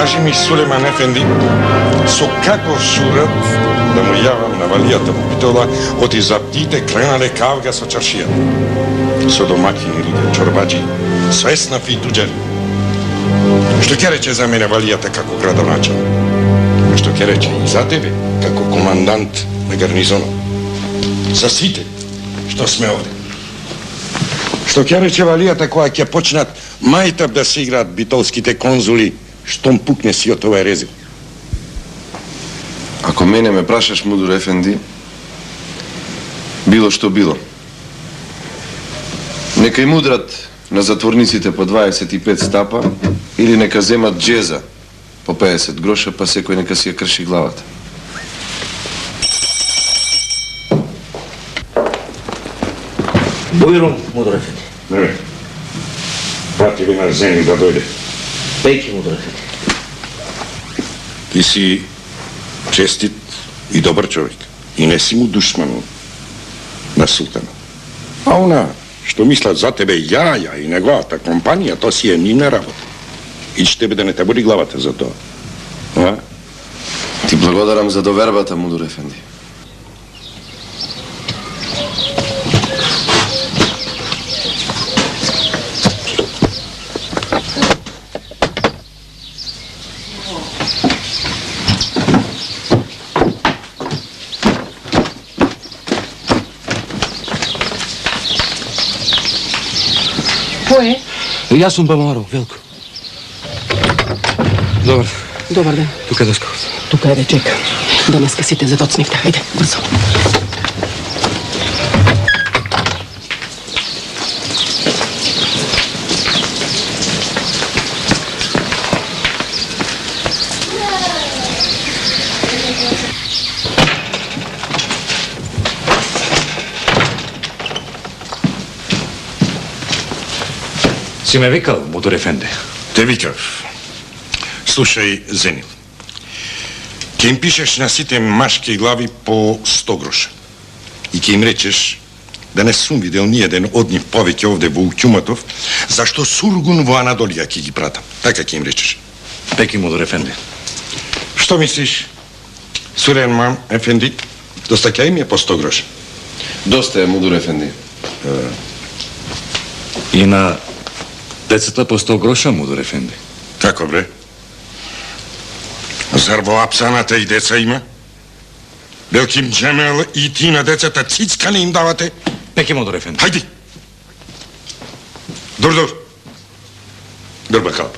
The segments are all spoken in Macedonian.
Кажи ми, Сулейман Ефенди, со каков сурет да му јавам на валијата му питола, оти заптите кренале кавга со чаршијата. Со домакини луѓе, чорбаджи, свеснафи и туџари. Што ќе рече за мене валијата како градоначалник? Што ќе рече и за тебе, како командант на гарнизонот? За сите што сме овде. Што ќе рече валијата која ќе почнат мајтап да се играат битолските конзули, штом пукне си од овај резил? Ако мене ме прашаш, Мудур Ефенди, било што било. Нека им удрат на затворниците по 25 стапа или нека земат джеза по 50 гроша, па секој нека си ја крши главата. Бујрум, Мудур Ефенди. Не, прати ви на Зени да дојде. Пејки, Мудур Ефенди. Ти си честит и добар човек. И не си му душман на султана. А она што мислат за тебе јаја и неговата компанија, то си е нивна работа. И ќе тебе да не те боли главата за тоа. А? Ти благодарам за довербата, Мудур Ефенди. Кој е? Јас сум Бамаро, Велко. Добар. Добар ден. Тука е доскавот. Тука е, чека. Денеска сите затоцнивте. Ајде, брзо. Си ме викал, Мудур Ефенди? Те викав. Слушај, Зени. Ке им пишеш на сите машки глави по 100 гроша. И ке им речеш да не сум видел ниједен од нив повеќе овде во Уќуматов, зашто Сургун во Анадолија ќе ги пратам. Така ке им речеш. Пеки, Мудур Ефенди. Што мислиш, Сулейман Ефенди? Доста ќе им е по 100 гроша. Доста е, Мудур Ефенди. И на децата по 100 гроша, Мудур Ефенди. Како бре? Зар во апсаната и деца има? Белким Джемел и ти на децата цицка не им давате? Пеки, Мудур Ефенди. Хајди! Дур. Дур бакал.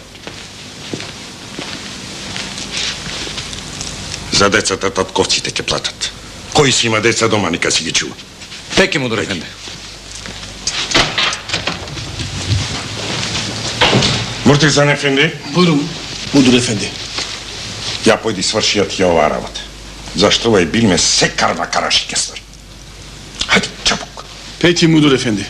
За децата татковците ќе платат. Кој си има деца дома, нека си ги чува. Пеки, Мудур Ефенди. Муртизан Ефенди, Бујрум, Мудур Ефенди. ја појди свршијат ја оваа работа. Зашто овај билме се карва караши ке ствари. Хајде, чапук. Пејти, Мудур Ефенди.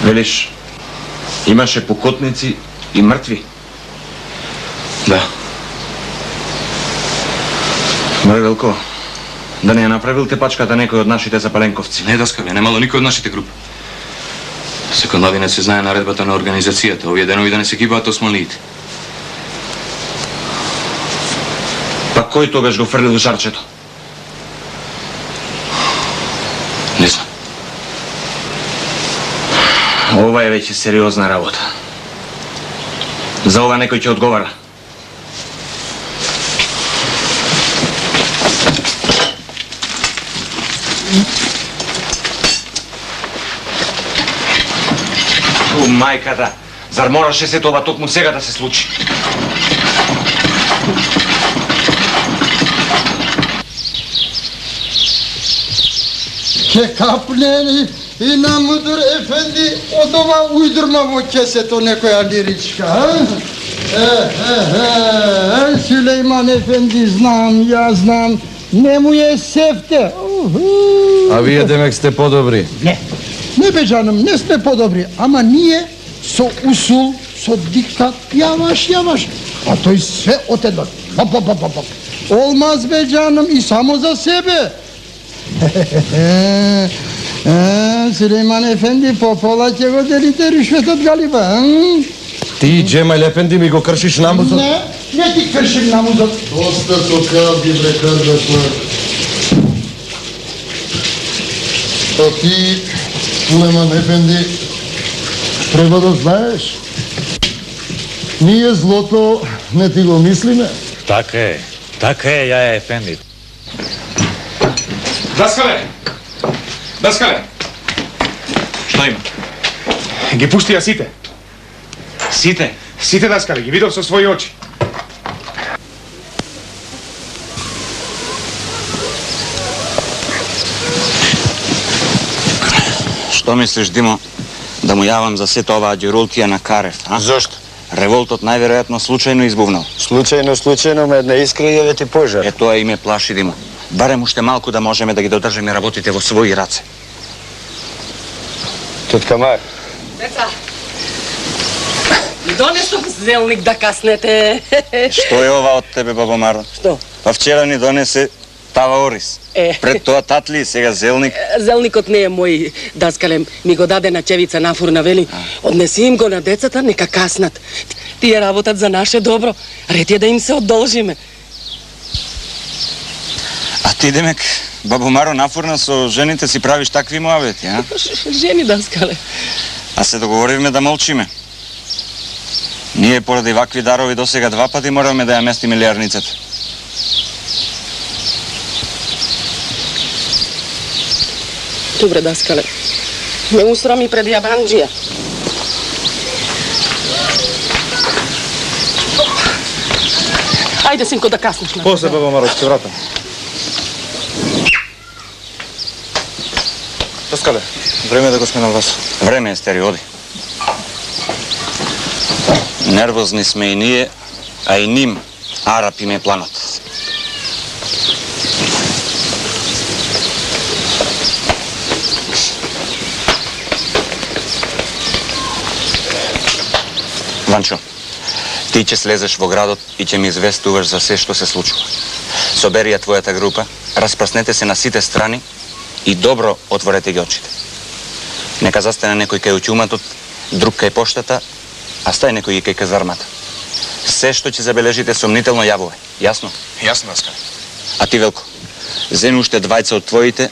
Велиш, имаше покотници и мртви? Да. Мој Велко, да не ја направил тепачката некој од нашите запаленковци? Не, доскавле, немало никој од нашите групи. Секондавинец се знае наредбата на организацијата. Овие денови да не се гибаат османлиите. Па кој тогаш го фрлил жарчето? Не знам. Ова е веќе сериозна работа. За ова некој ќе одговара. Мајката, зар мораше се тоа токму сега да се случи? Ке капнени и на Мудур Ефенди од ова ујдрма во кесето некоја лиричка, Сулейман Ефенди, знам, ја знам, не му е сефте. А вие демек сте подобри? Не бе, жанам, не сме подобри, ама ние со усул, со диктат, јаваш, а тој све отеднаш. Олмаз бе, жанам, и само за себе. Сулейман Ефенди, по пола ќе го делите ришветот Галиба. Ти, Джемал Ефенди, ми го кршиш намузот. Не ти кршим намузот. Доста тока би прекардашле. А ти, Сулейман Ефенди, треба да знаеш, ние злото не ти го мислиме. Така е, Јаја Ефенди. Даскале! Што има? Ги пушти ја сите. Сите? Сите, Даскале, ги видов со своји очи. Што мислиш, Димо, да му јавам за сето оваа ѓерултија на Карев, а? Зошто? Револтот најверојатно случајно избувнал. Случајно, ме една искра јаве ти пожар. Е, тоа и ме плаши, Димо. Барем уште малку да можеме да ги додржиме работите во своји раце. Тетка Маја. Деца, донесов зелник да каснете. Што е ова од тебе, бабо Маро? Што? Па вчера ни донесе тава ориз. Пред тоа татли, сега зелник. Зелникот не е мој, Даскале, ми го даде на Чевица Нафурна, вели. Однеси им го на децата, нека каснат. Тие работат за наше добро. Ред е да им се одолжиме. А ти, демек, бабо Маро Нафурна, со жените си правиш такви муавети, а? Жени, Даскале. А се договоривме да молчиме. Ние поради вакви дарови досега 2 пати мораме да ја местиме лијарницата. Добре, Даскале. Ме усрами пред јабанџија. Ајде, синко, да каснеш на. После, баба Маро, ќе вратам. Даскале, време е да го сменам вас. Време е, стери, оди. Нервозни сме и ние, а и ним Арап им е планот. Ванчо, ти ќе слезеш во градот и ќе ми известуваш за се што се случува. Собери ја твојата група, распраснете се на сите страни и добро отворете ги очите. Нека застане некој кај утјуматот, друг кај поштата, а стај некој и кај казармата. Се што ќе забележите сомнително јавувај. Јасно? Јасно, Даскале. А ти, Велко, земи уште 2 од твоите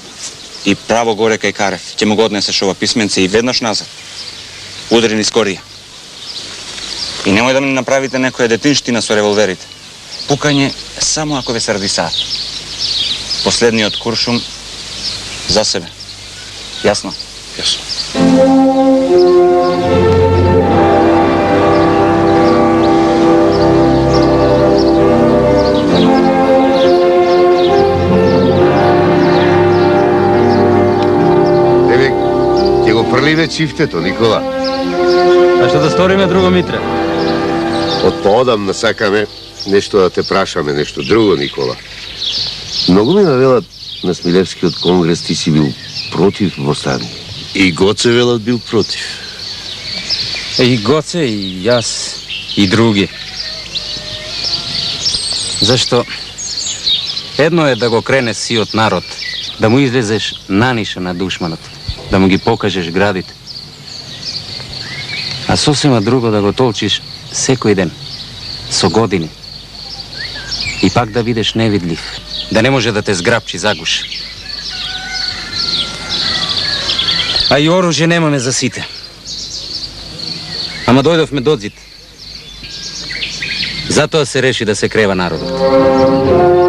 и право горе кај Карев. Ќе му го однесеш ова писменце и веднаш назад. Удри низ корија. И немој да ми направите некоја детинштина со револверите. Пукање само ако ве се радисаат. Последниот куршум за себе. Јасно? Јасно. Еве, ќе го прливе чифтето, Никола. А што да сториме друго, Митре? Од поодамна сакаме нешто да те прашаме, нешто друго, Никола. Многу ми навелат на Смилевскиот конгрес ти си бил против восстание. И Гоце велат бил против. И Гоце, и јас, и други. Зашто едно е да го кренеш сиот народ, да му излезеш наниша на душманот, да му ги покажеш градите. А сосема друго да го толчиш секој ден, со години. И пак да бидеш невидлив, да не може да те зграбчи, загуши. А и оружје немаме за сите. Ама дојдовме до зид. Затоа се реши да се крева народот.